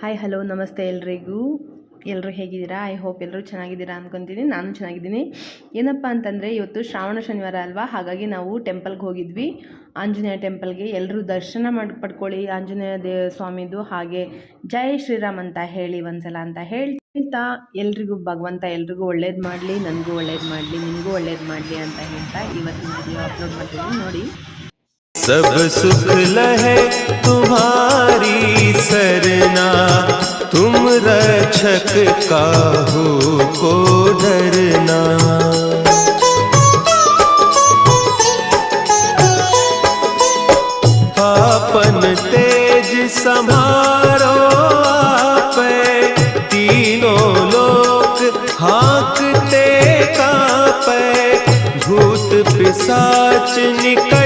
Hi hello ನಮಸ್ತೆ ಎಲ್ರಿಗೂ. ಎಲ್ಲರೂ ಹೇಗಿದ್ದೀರಾ? ಐ ಹೋಪ್ ಎಲ್ಲರೂ ಚೆನ್ನಾಗಿದ್ದೀರಾ ಅಂದ್ಕೊತೀನಿ. ನಾನು ಚೆನ್ನಾಗಿದ್ದೀನಿ. ಏನಪ್ಪ ಅಂತಂದರೆ ಇವತ್ತು ಶ್ರಾವಣ ಶನಿವಾರ ಅಲ್ವಾ, ಹಾಗಾಗಿ ನಾವು ಟೆಂಪಲ್ಗೆ ಹೋಗಿದ್ವಿ, ಆಂಜನೇಯ ಟೆಂಪಲ್ಗೆ. ಎಲ್ಲರೂ ದರ್ಶನ ಪಡ್ಕೊಳ್ಳಿ ಆಂಜನೇಯ ಸ್ವಾಮಿದು. ಹಾಗೆ ಜೈ ಶ್ರೀರಾಮ್ ಅಂತ ಹೇಳಿ ಒಂದ್ಸಲ ಅಂತ ಹೇಳ್ತಾ ಎಲ್ರಿಗೂ ಭಗವಂತ ಎಲ್ರಿಗೂ ಒಳ್ಳೇದು ಮಾಡಲಿ, ನನಗೂ ಒಳ್ಳೇದು ಮಾಡಲಿ, ನಿಮಗೂ ಒಳ್ಳೇದು ಮಾಡಲಿ ಅಂತ ಹೇಳ್ತಾ ಇವತ್ತಿನ ವಿಡಿಯೋ ಅಪ್ಲೋಡ್ ಮಾಡ್ತೀನಿ ನೋಡಿ. सब सुख लहे तुम्हारी सरना, तुम रक्षक काहू को डरना। आपन तेज समारो आपे, तीनों लोक हाँकते कापे, भूत पिशाच निकट